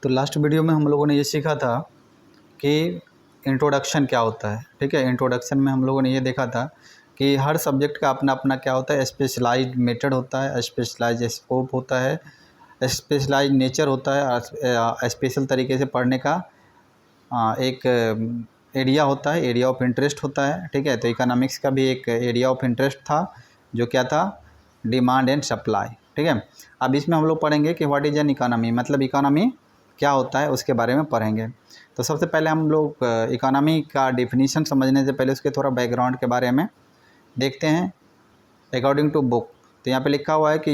तो last video में हम लोगों ने ये सीखा था कि इंट्रोडक्शन क्या होता है। ठीक है, इंट्रोडक्शन में हम लोगों ने ये देखा था कि हर सब्जेक्ट का अपना अपना क्या होता है, स्पेशलाइज्ड मेथड होता है, स्पेशलाइज्ड स्कोप होता है, स्पेशलाइज्ड नेचर होता है और स्पेशल तरीके से पढ़ने का एक एरिया होता है, एरिया ऑफ इंटरेस्ट होता है। ठीक है, तो इकोनॉमिक्स का भी एक एरिया ऑफ इंटरेस्ट था जो क्या था, डिमांड एंड सप्लाई। ठीक है, अब इसमें हम लोग पढ़ेंगे कि व्हाट इज़ एन इकोनॉमी, मतलब इकोनॉमी क्या होता है उसके बारे में पढ़ेंगे। तो सबसे पहले हम लोग इकोनॉमी का डिफिनीशन समझने से पहले उसके थोड़ा बैकग्राउंड के बारे में देखते हैं। अकॉर्डिंग टू बुक, तो यहाँ पे लिखा हुआ है कि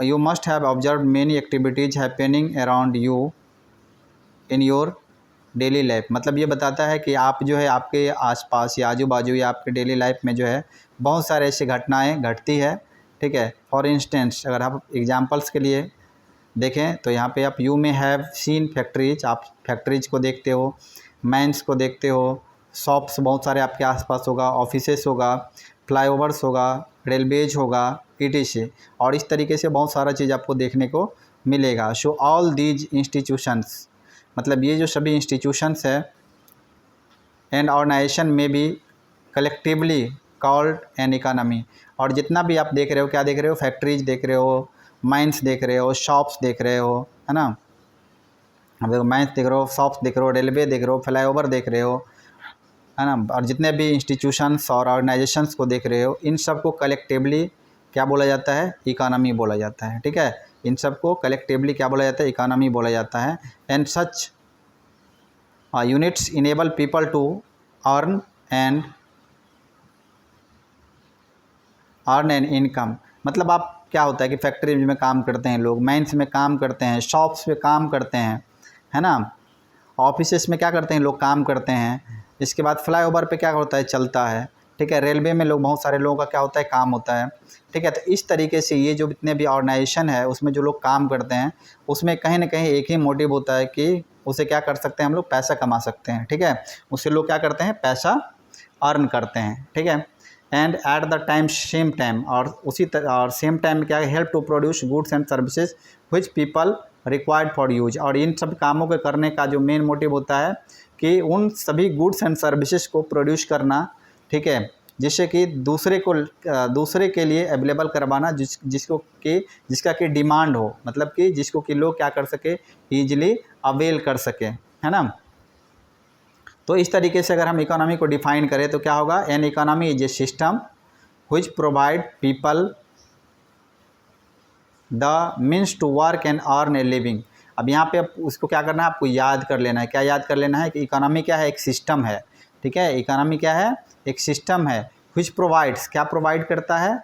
you must have observed many activities happening around you in your daily life. मतलब ये बताता है कि आप जो है आपके आसपास या आजू बाजू या आपके डेली लाइफ में जो है बहुत सारे ऐसी घटनाएं घटती है। ठीक है, फॉर इंस्टेंस अगर आप एग्जांपल्स के लिए देखें तो यहाँ पे आप यू में हैव सीन फैक्ट्रीज, आप फैक्ट्रीज को देखते हो, माइंस को देखते हो, शॉप्स बहुत सारे आपके आसपास होगा, ऑफिसेस होगा, फ्लाईओवर्स होगा, रेलवेज होगा, etc। और इस तरीके से बहुत सारा चीज़ आपको देखने को मिलेगा। सो ऑल दीज इंस्टीट्यूशंस, मतलब ये जो सभी इंस्टीट्यूशंस है एंड ऑर्गेनाइजेशन में भी कलेक्टिवली कॉल्ड एन इकोनॉमी। और जितना भी आप देख रहे हो, क्या देख रहे हो, फैक्ट्रीज देख रहे हो, माइंस देख रहे हो, शॉप्स देख रहे हो, है ना, अब देखो माइंस देख रहे हो, शॉप्स देख रहे हो, रेलवे देख रहे हो, फ्लाईओवर देख रहे हो, है ना, और जितने भी इंस्टीट्यूशंस और ऑर्गेनाइजेशंस को देख रहे हो, इन सब को कलेक्टिवली क्या बोला जाता है, इकोनॉमी बोला जाता है। ठीक है, इन सब को कलेक्टिवली क्या बोला जाता है, इकोनॉमी बोला जाता है। And such units enable people to earn and income. मतलब आप क्या होता है कि फैक्ट्री में काम करते हैं लोग, माइंस में काम करते हैं, शॉप्स पे काम करते हैं, है ना, ऑफिसेस में क्या करते हैं लोग, काम करते हैं। इसके बाद फ्लाईओवर पे क्या होता है, चलता है। ठीक है, रेलवे में लोग, बहुत सारे लोगों का क्या होता है, काम होता है। ठीक है, तो इस तरीके से ये जो जितने भी ऑर्गेनाइजेशन है उसमें जो लोग काम करते हैं उसमें कहीं ना कहीं एक ही मोटिव होता है कि उसे क्या कर सकते हैं हम लोग, पैसा कमा सकते हैं। ठीक है, उससे लोग क्या करते हैं, पैसा अर्न करते हैं। ठीक है, and at the time same time, और और सेम टाइम क्या है, help to produce goods and services which people required for use. और इन सब कामों के करने का जो मेन मोटिव होता है कि उन सभी गुड्स एंड सर्विसेज को प्रोड्यूस करना। ठीक है, जिससे कि दूसरे के लिए अवेलेबल करवाना, जिसका कि डिमांड हो, मतलब कि जिसको कि लोग क्या कर सके, ईजिली अवेल कर सके, है ना। तो इस तरीके से अगर हम इकोनॉमी को डिफाइन करें तो क्या होगा, an economy is a system which provide people the means to work and earn a living. अब यहाँ पे उसको क्या करना है, आपको याद कर लेना है। क्या याद कर लेना है कि इकोनॉमी क्या है, एक सिस्टम है। ठीक है, इकोनॉमी क्या है, एक सिस्टम है। व्हिच प्रोवाइड्स, क्या प्रोवाइड करता है,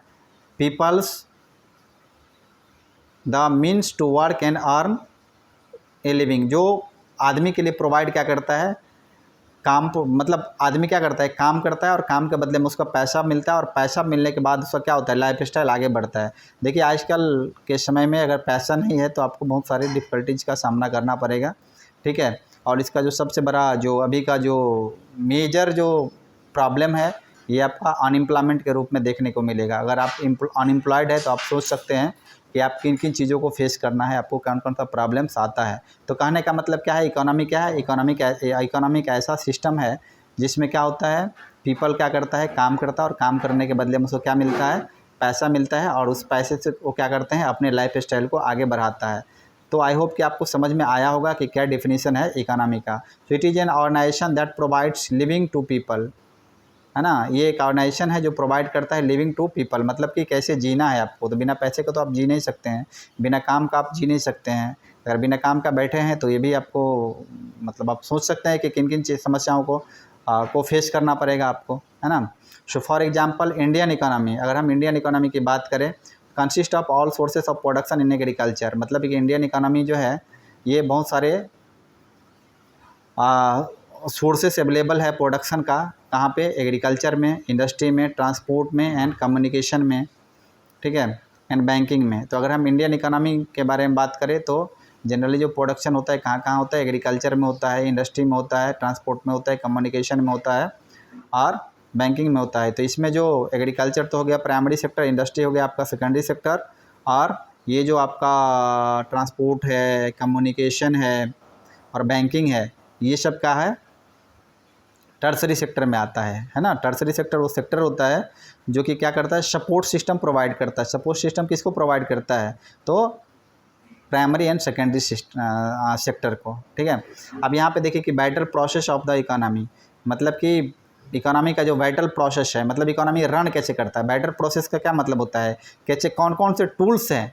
peoples the means to work and earn a living. जो आदमी के लिए प्रोवाइड क्या करता है, काम, मतलब आदमी क्या करता है, काम करता है और काम के बदले में उसका पैसा मिलता है, और पैसा मिलने के बाद उसका क्या होता है, लाइफ स्टाइल आगे बढ़ता है। देखिए आजकल के समय में अगर पैसा नहीं है तो आपको बहुत सारी डिफ़िकल्टीज़ का सामना करना पड़ेगा। ठीक है, और इसका जो सबसे बड़ा जो अभी का जो मेजर जो प्रॉब्लम है, ये आपका अनएम्प्लॉयमेंट के रूप में देखने को मिलेगा। अगर आप अनएम्प्लॉयड है तो आप सोच सकते हैं कि आप किन किन चीज़ों को फेस करना है, आपको कौन कौन सा प्रॉब्लम्स आता है। तो कहने का मतलब क्या है, इकोनॉमी क्या है, इकोनॉमी का ऐसा सिस्टम है जिसमें क्या होता है, पीपल क्या करता है, काम करता है, और काम करने के बदले में उसको क्या मिलता है, पैसा मिलता है, और उस पैसे से वो क्या करते हैं, अपने लाइफ स्टाइल को आगे बढ़ाता है। तो आई होप कि आपको समझ में आया होगा कि क्या डिफिनीशन है इकोनॉमी का। So it is an organisation that provides living to people, है ना। ये एक ऑर्गेनाइजेशन है जो प्रोवाइड करता है लिविंग टू पीपल, मतलब कि कैसे जीना है आपको। तो बिना पैसे का तो आप जी नहीं सकते हैं, बिना काम का आप जी नहीं सकते हैं। अगर बिना काम का बैठे हैं तो ये भी आपको, मतलब आप सोच सकते हैं कि किन किन समस्याओं को फेस करना पड़ेगा आपको, है ना। So for example Indian economy, अगर हम इंडियन इकोनॉमी की बात करें, consist of all sources of production in agriculture. मतलब कि इंडियन इकोनॉमी जो है ये बहुत सारे सोर्सेस अवेलेबल है प्रोडक्शन का, कहाँ पे, एग्रीकल्चर में, इंडस्ट्री में, ट्रांसपोर्ट में, एंड कम्युनिकेशन में। ठीक है, एंड बैंकिंग में। तो अगर हम इंडियन इकोनॉमी के बारे में बात करें तो जनरली जो प्रोडक्शन होता है कहाँ कहाँ होता है, एग्रीकल्चर में होता है, इंडस्ट्री में होता है, ट्रांसपोर्ट में होता है, कम्युनिकेशन में होता है, और बैंकिंग में होता है। तो इसमें जो एग्रीकल्चर तो हो गया प्राइमरी सेक्टर, इंडस्ट्री हो गया आपका सेकेंडरी सेक्टर, और ये जो आपका ट्रांसपोर्ट है, कम्युनिकेशन है और बैंकिंग है, ये सब क्या है, टर्सरी सेक्टर में आता है ना। टर्सरी सेक्टर वो सेक्टर होता है जो कि क्या करता है, सपोर्ट सिस्टम प्रोवाइड करता है। सपोर्ट सिस्टम किसको प्रोवाइड करता है, तो प्राइमरी एंड सेकेंडरी सेक्टर को, ठीक है। अब यहाँ पे देखिए कि vital process of the economy, मतलब कि इकोनॉमी का जो वाइटल प्रोसेस है, मतलब इकोनॉमी रन कैसे करता है। वाइटल प्रोसेस का क्या मतलब होता है, कैसे कौन कौन से टूल्स हैं,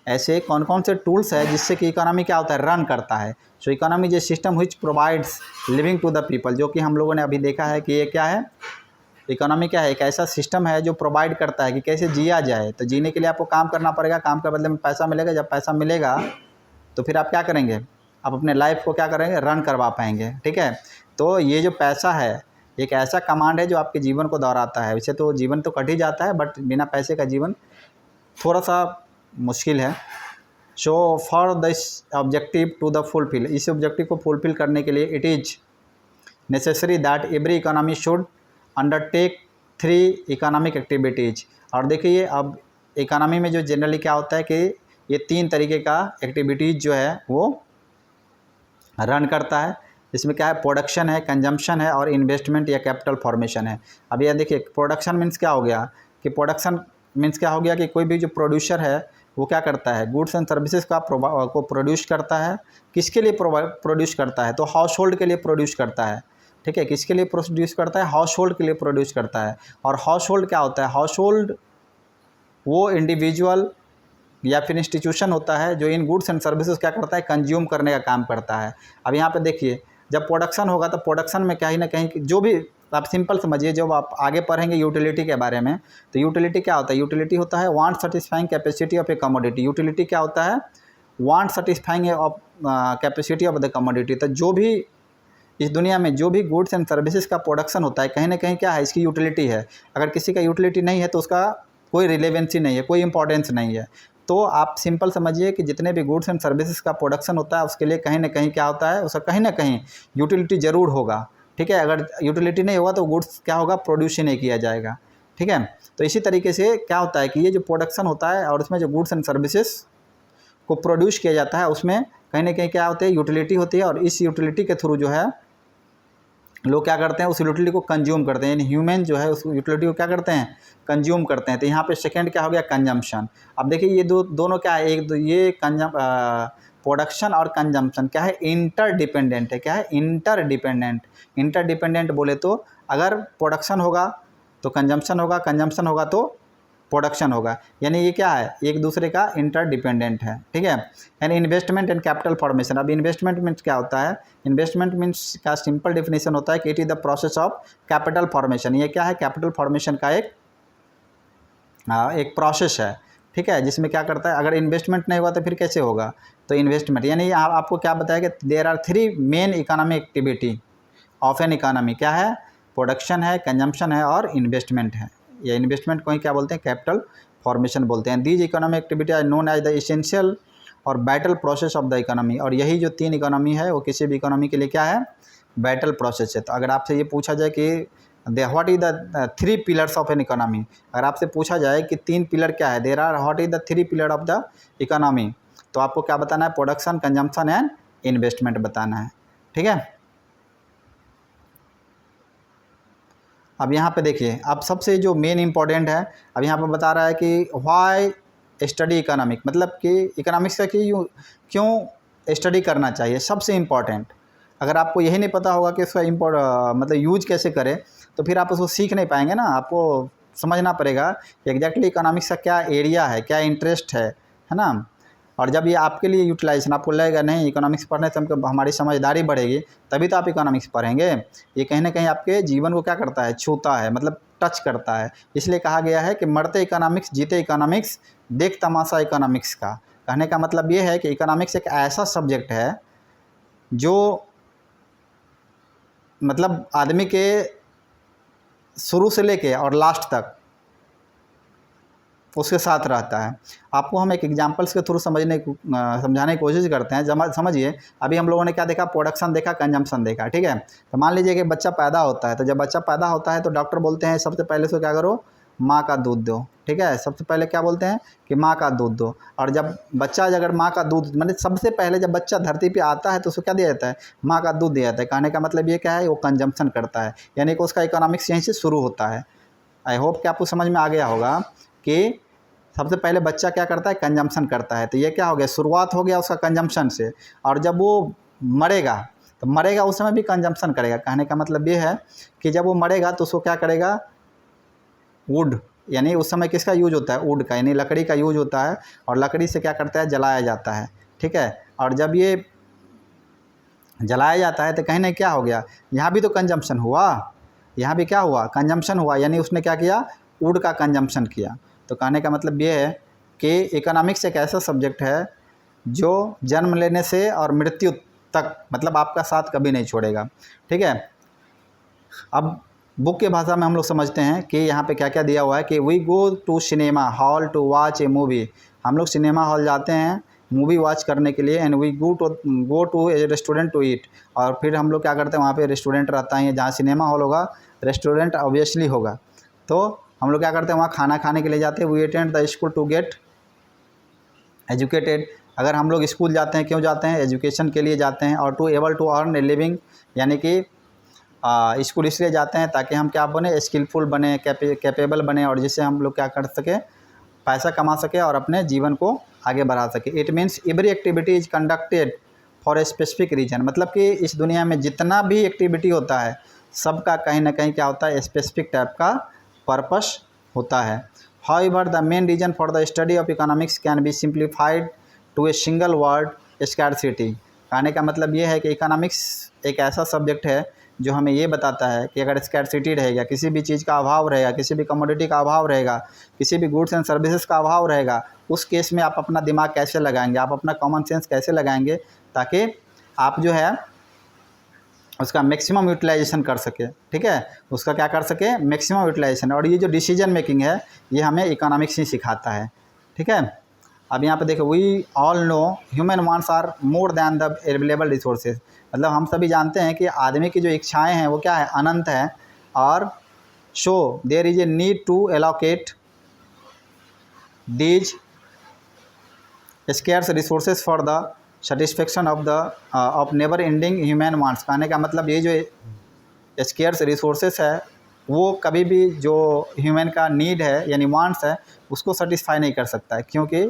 ऐसे कौन कौन से टूल्स है जिससे कि इकोनॉमी क्या होता है, रन करता है। सो इकोनॉमी जो system which provides living to the people, जो कि हम लोगों ने अभी देखा है कि ये क्या है, इकोनॉमी क्या है, एक ऐसा सिस्टम है जो प्रोवाइड करता है कि कैसे जिया जाए। तो जीने के लिए आपको काम करना पड़ेगा, काम के बदले में पैसा मिलेगा। जब पैसा मिलेगा तो फिर आप क्या करेंगे, आप अपने लाइफ को क्या करेंगे, रन करवा पाएंगे, ठीक है। तो ये जो पैसा है एक ऐसा कमांड है जो आपके जीवन को दोहराता है। वैसे तो जीवन तो कट ही जाता है, बट बिना पैसे का जीवन थोड़ा सा मुश्किल है। So for this objective to the fulfil, इस ऑब्जेक्टिव को फुलफिल करने के लिए it is necessary that every economy should undertake 3 economic activities. और देखिए अब इकोनॉमी में जो जनरली क्या होता है कि ये 3 तरीके का एक्टिविटीज़ जो है वो रन करता है। इसमें क्या है, प्रोडक्शन है, कंजम्पशन है और इन्वेस्टमेंट या कैपिटल फॉर्मेशन है। अब यह देखिए प्रोडक्शन मीन्स क्या हो गया, कि प्रोडक्शन मीन्स क्या हो गया कि कोई भी जो प्रोड्यूसर है वो क्या करता है, गुड्स एंड सर्विसेज को प्रोड्यूस करता है। किसके लिए प्रोड्यूस करता है, तो हाउस होल्ड के लिए प्रोड्यूस करता है, ठीक है। किसके लिए प्रोड्यूस करता है, हाउस होल्ड के लिए प्रोड्यूस करता है। और हाउस होल्ड क्या होता है, हाउस होल्ड वो इंडिविजुअल या फिर इंस्टीट्यूशन होता है जो इन गुड्स एंड सर्विसेज क्या करता है, कंज्यूम करने का काम करता है। अब यहाँ पे देखिए जब प्रोडक्शन होगा तो प्रोडक्शन में कहीं ना कहीं जो भी आप सिंपल समझिए, जब आप आगे पढ़ेंगे यूटिलिटी के बारे में, तो यूटिलिटी क्या होता है, यूटिलिटी होता है want satisfying capacity of A commodity. Utility क्या होता है, want satisfying of capacity of the commodity. तो जो भी इस दुनिया में जो भी गुड्स एंड सर्विसेज का प्रोडक्शन होता है कहीं ना कहीं क्या है, इसकी यूटिलिटी है। अगर किसी का यूटिलिटी नहीं है तो उसका कोई रिलेवेंसी नहीं है, कोई इंपॉर्टेंस नहीं है। तो आप सिंपल समझिए कि जितने भी गुड्स एंड सर्विसेज का प्रोडक्शन होता है उसके लिए कहीं ना कहीं क्या होता है, उसका कहीं ना कहीं यूटिलिटी ज़रूर होगा, ठीक है। अगर यूटिलिटी नहीं होगा तो गुड्स क्या होगा, प्रोड्यूस ही नहीं किया जाएगा, ठीक है। तो इसी तरीके से क्या होता है कि ये जो प्रोडक्शन होता है और उसमें जो गुड्स एंड सर्विसेज को प्रोड्यूस किया जाता है उसमें कहीं ना कहीं क्या होती है, यूटिलिटी होती है। और इस यूटिलिटी के थ्रू जो है लोग क्या करते हैं, उस यूटिलिटी को कंज्यूम करते हैं, यानी ह्यूमन जो है उस यूटिलिटी को क्या करते हैं, कंज्यूम करते हैं। तो यहाँ पे सेकंड क्या हो गया, कंजम्पशन। अब देखिए ये दोनों क्या है, ये प्रोडक्शन और कंजम्पशन क्या है, इंटरडिपेंडेंट है। क्या है, इंटरडिपेंडेंट। इंटरडिपेंडेंट बोले तो अगर प्रोडक्शन होगा तो कंजम्पशन होगा, कंजम्पशन होगा तो प्रोडक्शन होगा, यानी ये क्या है, एक दूसरे का इंटरडिपेंडेंट है, ठीक है। यानी इन्वेस्टमेंट एंड कैपिटल फॉर्मेशन। अब इन्वेस्टमेंट मीन्स क्या होता है, इन्वेस्टमेंट मीन्स का सिंपल डेफिनेशन होता है कि it is the process of capital formation. ये क्या है, कैपिटल फॉर्मेशन का एक प्रोसेस है, ठीक है, जिसमें क्या करता है, अगर इन्वेस्टमेंट नहीं हुआ तो फिर कैसे होगा, तो इन्वेस्टमेंट यानी आपको क्या बताया कि there are 3 main economic activity of an economy. क्या है, प्रोडक्शन है, कंजम्पशन है और इन्वेस्टमेंट है। या इन्वेस्टमेंट को ही क्या बोलते हैं, कैपिटल फॉर्मेशन बोलते हैं। These economic activity are known as the essential और vital process of the economy. और यही जो 3 इकोनॉमी है वो किसी भी इकोनॉमी के लिए क्या है, बैटल प्रोसेस है। तो अगर आपसे ये पूछा जाए कि what is the 3 pillars of an economy, अगर आपसे पूछा जाए कि 3 पिलर क्या है, there are what is the 3 pillar of the economy, तो आपको क्या बताना है, प्रोडक्शन, कंजम्पशन एंड इन्वेस्टमेंट बताना है, ठीक है। अब यहाँ पे देखिए, अब सबसे जो मेन इंपॉर्टेंट है, अब यहाँ पे बता रहा है कि व्हाई स्टडी इकोनॉमिक, मतलब कि इकोनॉमिक्स का क्यों स्टडी करना चाहिए, सबसे इम्पॉर्टेंट। अगर आपको यही नहीं पता होगा कि उसका मतलब यूज कैसे करें, तो फिर आप उसको सीख नहीं पाएंगे ना। आपको समझना पड़ेगा कि एग्जैक्टली इकोनॉमिक्स का क्या एरिया है, क्या इंटरेस्ट है ना। और जब ये आपके लिए यूटिलाइजेशन आपको लगेगा नहीं इकोनॉमिक्स पढ़ने से हमको हमारी समझदारी बढ़ेगी, तभी तो आप इकोनॉमिक्स पढ़ेंगे। ये कहीं ना कहीं आपके जीवन को क्या करता है, छूता है, मतलब टच करता है। इसलिए कहा गया है कि मरते इकोनॉमिक्स, जीते इकोनॉमिक्स, देख तमाशा इकोनॉमिक्स का। कहने का मतलब ये है कि इकोनॉमिक्स एक ऐसा सब्जेक्ट है जो मतलब आदमी के शुरू से लेके और लास्ट तक उसके साथ रहता है। आपको हम एक एग्जांपल्स के थ्रू समझाने की कोशिश करते हैं। समझिए, अभी हम लोगों ने क्या देखा, प्रोडक्शन देखा, कंजम्पशन देखा, ठीक है। तो मान लीजिए कि बच्चा पैदा होता है, तो जब बच्चा पैदा होता है तो डॉक्टर बोलते हैं सबसे पहले उसको क्या करो, माँ का दूध दो। ठीक है, सबसे पहले क्या बोलते हैं कि माँ का दूध दो। और जब बच्चा अगर माँ का दूध मतलब सबसे पहले जब बच्चा धरती पे आता है तो उसको क्या दिया जाता है, माँ का दूध दिया जाता है। कहने का मतलब ये क्या है, वो कंजम्पशन करता है, यानी कि उसका इकोनॉमिक्स यहीं से शुरू होता है। आई होप कि आपको समझ में आ गया होगा कि सबसे पहले बच्चा क्या करता है, कंजम्पशन करता है। तो ये क्या हो गया, शुरुआत हो गया उसका कंजम्पशन से। और जब वो मरेगा तो मरेगा उस समय भी कंजम्पशन करेगा। कहने का मतलब ये है कि जब वो मरेगा तो उसको क्या करेगा, वुड, यानी उस समय किसका यूज होता है, वुड का, यानी लकड़ी का यूज होता है। और लकड़ी से क्या करता है, जलाया जाता है। ठीक है, और जब ये जलाया जाता है तो कहीं ना क्या हो गया, यहाँ भी तो कंजम्पशन हुआ, यहाँ भी क्या हुआ, कंजम्पशन हुआ, यानी उसने क्या किया, वुड का कंजम्पशन किया। तो कहने का मतलब ये है कि इकोनॉमिक्स एक ऐसा सब्जेक्ट है जो जन्म लेने से और मृत्यु तक मतलब आपका साथ कभी नहीं छोड़ेगा। ठीक है, अब बुक के भाषा में हम लोग समझते हैं कि यहाँ पे क्या क्या दिया हुआ है कि we go to cinema hall to watch a movie. हम लोग सिनेमा हॉल जाते हैं मूवी वॉच करने के लिए। And we go to a restaurant to eat. और फिर हम लोग क्या करते हैं, वहाँ पे रेस्टोरेंट रहता है, जहाँ सिनेमा हॉल होगा रेस्टोरेंट ऑब्वियसली होगा। तो हम लोग क्या करते हैं, वहाँ खाना खाने के लिए जाते हैं। We attend the school to get educated. अगर हम लोग स्कूल जाते हैं, क्यों जाते हैं, एजुकेशन के लिए जाते हैं। और to able to earn a living, यानी कि स्कूल इसलिए जाते हैं ताकि हम क्या बने, स्किलफुल बने, कैपेबल बने, और जिससे हम लोग क्या कर सके, पैसा कमा सके और अपने जीवन को आगे बढ़ा सके। It means every activity is conducted for a specific reason. मतलब कि इस दुनिया में जितना भी एक्टिविटी होता है सबका कहीं ना कहीं क्या होता है, स्पेसिफिक टाइप का पर्पस होता है। However the main reason for the study of economics can be simplified to a single word, scarcity. कहने का मतलब ये है कि इकोनॉमिक्स एक ऐसा सब्जेक्ट है जो हमें ये बताता है कि अगर स्कैरसिटी रहेगा, किसी भी चीज़ का अभाव रहेगा, किसी भी कमोडिटी का अभाव रहेगा, किसी भी गुड्स एंड सर्विसेज का अभाव रहेगा, उस केस में आप अपना दिमाग कैसे लगाएंगे, आप अपना कॉमन सेंस कैसे लगाएंगे, ताकि आप जो है उसका मैक्सिमम यूटिलाइजेशन कर सके। ठीक है, उसका क्या कर सके, मैक्सिमम यूटिलाइजेशन। और ये जो डिसीजन मेकिंग है ये हमें इकोनॉमिक्स ही सिखाता है। ठीक है, अब यहाँ पे देखो, we all know human wants are more than the available resources. मतलब हम सभी जानते हैं कि आदमी की जो इच्छाएं हैं वो क्या है, अनंत है। और so there is a need to allocate these scarce resources for the satisfaction of never ending human wants. कहने का मतलब ये जो स्केर्स रिसोर्सेज है वो कभी भी जो ह्यूमन का नीड है यानी वांट्स है उसको सेटिस्फाई नहीं कर सकता है, क्योंकि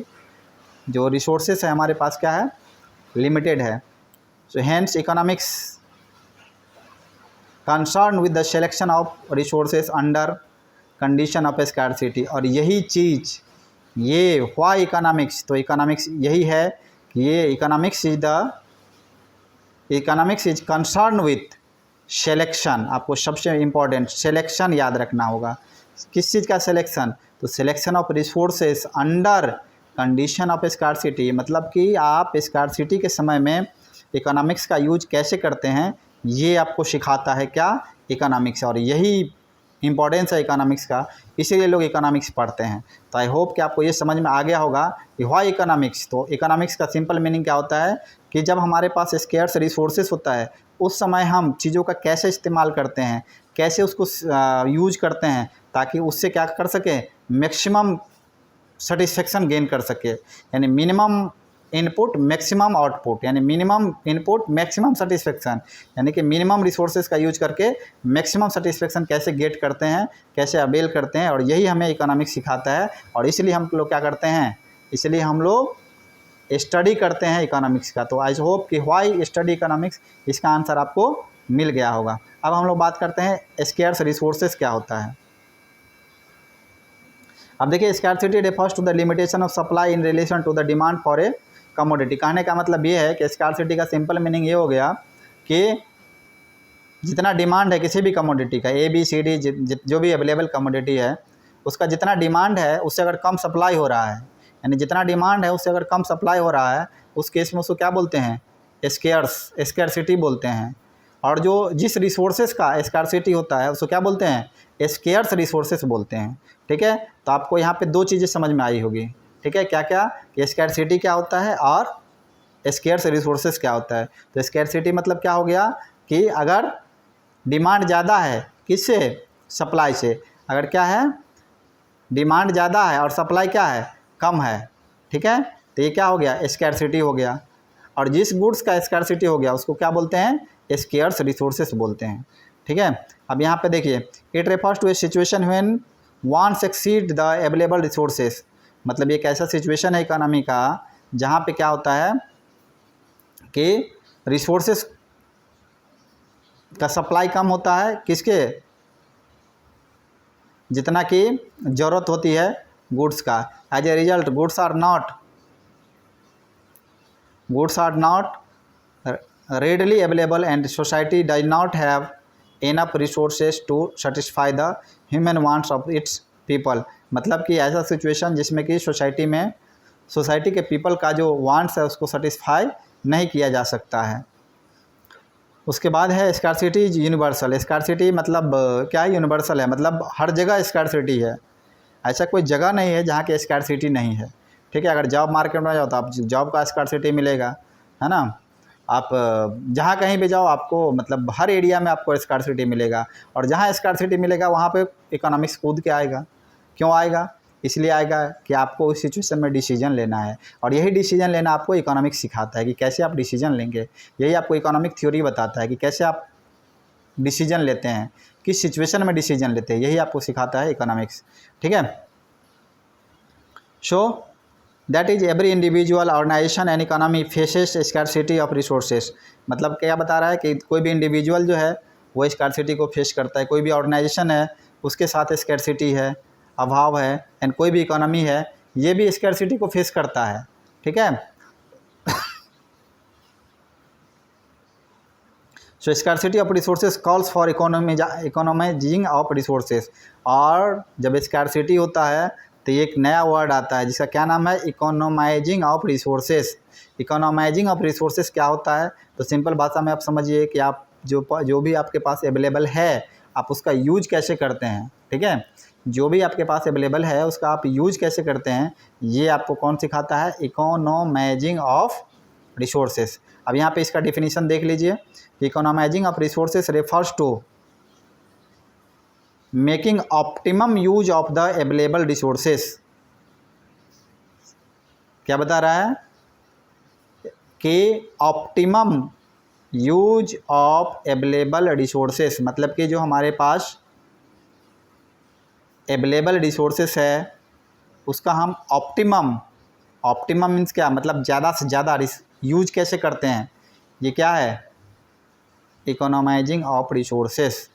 जो रिसोर्सेज है हमारे पास क्या है, लिमिटेड है। So hence economics concern with the selection of resources under condition of scarcity. और यही चीज़ ये हुआ इकोनॉमिक्स, तो इकोनॉमिक्स यही है कि ये economics is concern with selection. आपको सबसे इम्पोर्टेंट सिलेक्शन याद रखना होगा। किस चीज़ का सिलेक्शन, तो selection of resources under condition of scarcity. मतलब कि आप स्कार्सिटी के समय में इकोनॉमिक्स का यूज कैसे करते हैं ये आपको सिखाता है क्या, इकोनॉमिक्स। और यही इम्पोर्टेंस है इकोनॉमिक्स का, इसीलिए लोग इकोनॉमिक्स पढ़ते हैं। तो आई होप कि आपको ये समझ में आ गया होगा कि व्हाई इकोनॉमिक्स। तो इकोनॉमिक्स का सिंपल मीनिंग क्या होता है कि जब हमारे पास स्केर्स रिसोर्सेज होता है उस समय हम चीज़ों का कैसे इस्तेमाल करते हैं, कैसे उसको यूज करते हैं ताकि उससे क्या कर सके, मैक्सिमम सेटिस्फेक्शन गेन कर सके। यानी मिनिमम इनपुट मैक्सिमम आउटपुट, यानी मिनिमम इनपुट मैक्सिमम सेटिस्फेक्शन, यानी कि मिनिमम रिसोर्सेज का यूज करके मैक्सिमम सेटिस्फेक्शन कैसे गेट करते हैं, कैसे अवेल करते हैं। और यही हमें इकोनॉमिक्स सिखाता है। और इसलिए हम लोग क्या करते हैं, इसलिए हम लोग स्टडी करते हैं इकोनॉमिक्स का। तो आई होप कि व्हाई स्टडी इकोनॉमिक्स, इसका आंसर आपको मिल गया होगा। अब हम लोग बात करते हैं स्केर्स रिसोर्सेज क्या होता है। अब देखिए, scarcity refers to the limitation of supply in relation to the demand for a commodity. कहने का मतलब ये है कि स्कैरसिटी का सिंपल मीनिंग ये हो गया कि जितना डिमांड है किसी भी कमोडिटी का, ABCD जो भी अवेलेबल कमोडिटी है उसका जितना डिमांड है उससे अगर कम सप्लाई हो रहा है, यानी जितना डिमांड है उससे अगर कम सप्लाई हो रहा है, उस केस में उसको क्या बोलते हैं, स्कैरसिटी बोलते हैं। और जो जिस रिसोर्सेज का स्कैरसिटी होता है उसको क्या बोलते हैं, स्केर्स रिसोर्सेज बोलते हैं। ठीक है, तो आपको यहाँ पे दो चीज़ें समझ में आई होगी। ठीक है, क्या क्या, कि स्कैरसिटी क्या होता है और स्केर्स रिसोर्सेज क्या होता है। तो स्कैरसिटी मतलब क्या हो गया कि अगर डिमांड ज़्यादा है किससे, सप्लाई से, अगर क्या है डिमांड ज़्यादा है और सप्लाई क्या है, कम है, ठीक है, तो ये क्या हो गया, स्कैर्सिटी हो गया। और जिस गुड्स का स्कैर्सिटी हो गया उसको क्या बोलते हैं, स्केयर्स रिसोर्सेस बोलते हैं, ठीक है। अब यहाँ पे देखिए, it refers to a situation when wants exceed the available resources, मतलब एक ऐसा सिचुएशन है इकोनॉमी का जहाँ पे क्या होता है कि रिसोर्सेस का सप्लाई कम होता है, किसके, जितना कि ज़रूरत होती है गुड्स का। As a result goods are not readily available and society does not have enough resources to satisfy the human wants of its people, मतलब कि ऐसा सिचुएशन जिसमें कि सोसाइटी के पीपल का जो वांट्स है उसको सेटिस्फाई नहीं किया जा सकता है। उसके बाद है स्कार्सिटी यूनिवर्सल। स्कार्सिटी मतलब क्या है, यूनिवर्सल है, मतलब हर जगह स्कार्सिटी है, ऐसा कोई जगह नहीं है जहाँ की स्कार्सिटी नहीं है, ठीक है। अगर जॉब मार्केट में जाओ तो आप जॉब का स्कार्सिटी मिलेगा, है ना, आप जहाँ कहीं भी जाओ आपको मतलब हर एरिया में आपको स्कार्सिटी मिलेगा, और जहाँ स्कार्सिटी मिलेगा वहाँ पे इकोनॉमिक्स कूद के आएगा। क्यों आएगा, इसलिए आएगा कि आपको उस सिचुएशन में डिसीजन लेना है, और यही डिसीजन लेना आपको इकोनॉमिक्स सिखाता है कि कैसे आप डिसीजन लेंगे। यही आपको इकोनॉमिक थ्योरी बताता है कि कैसे आप डिसीजन लेते हैं, किस सिचुएशन में डिसीजन लेते हैं, यही आपको सिखाता है इकोनॉमिक्स, ठीक है। So that is every individual, organisation and economy faces scarcity of resources, मतलब क्या बता रहा है कि कोई भी इंडिविजुअल जो है वो स्कार्सिटी को फेस करता है, कोई भी ऑर्गेनाइजेशन है उसके साथ स्कार्सिटी है, अभाव है, एंड कोई भी इकोनॉमी है ये भी स्कार्सिटी को फेस करता है, ठीक है। So scarcity of resources calls for economising of resources, और जब स्कार्सिटी होता है तो एक नया वर्ड आता है जिसका क्या नाम है, इकोनॉमाइजिंग ऑफ रिसोर्सेज। इकोनॉमाइजिंग ऑफ रिसोर्सेज क्या होता है, तो सिंपल भाषा में आप समझिए कि आप जो भी आपके पास अवेलेबल है आप उसका यूज कैसे करते हैं, ठीक है। जो भी आपके पास अवेलेबल है उसका आप यूज कैसे करते हैं, ये आपको कौन सिखाता है, इकोनॉमाइजिंग ऑफ रिसोर्सेज। अब यहाँ पे इसका डिफिनीशन देख लीजिए, economising of resources refers to making optimum use of the available resources. क्या बता रहा है कि optimum use of available resources, मतलब कि जो हमारे पास अवेलेबल रिसोर्सेस है उसका हम ऑप्टिमम मीन्स क्या, मतलब ज़्यादा से ज़्यादा यूज कैसे करते हैं, ये क्या है, इकोनॉमाइजिंग ऑफ रिसोर्सेस।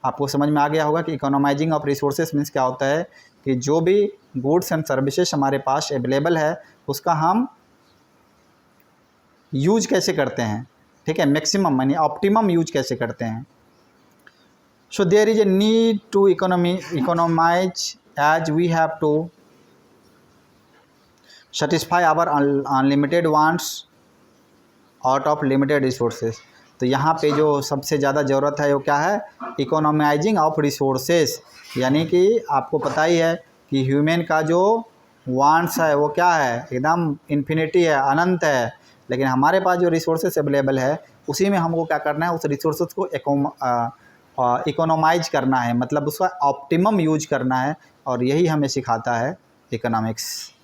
आपको समझ में आ गया होगा कि इकोनॉमाइजिंग ऑफ रिसोर्सेस मीन्स क्या होता है कि जो भी गुड्स एंड सर्विसेज हमारे पास अवेलेबल है उसका हम यूज कैसे करते हैं, ठीक है, मैक्सिमम यानी ऑप्टिमम यूज कैसे करते हैं। So there is a need to economise as we have to satisfy our unlimited wants out of limited resources. तो यहाँ पे जो सबसे ज़्यादा ज़रूरत है वो क्या है, इकोनॉमाइजिंग ऑफ रिसोर्सेज, यानी कि आपको पता ही है कि ह्यूमन का जो वांट्स है वो क्या है, एकदम इन्फिनिटी है, अनंत है, लेकिन हमारे पास जो रिसोर्सेज अवेलेबल है उसी में हमको क्या करना है, उस रिसोर्सेज को इकोनॉमाइज करना है, मतलब उसका ऑप्टिमम यूज करना है, और यही हमें सिखाता है इकोनॉमिक्स।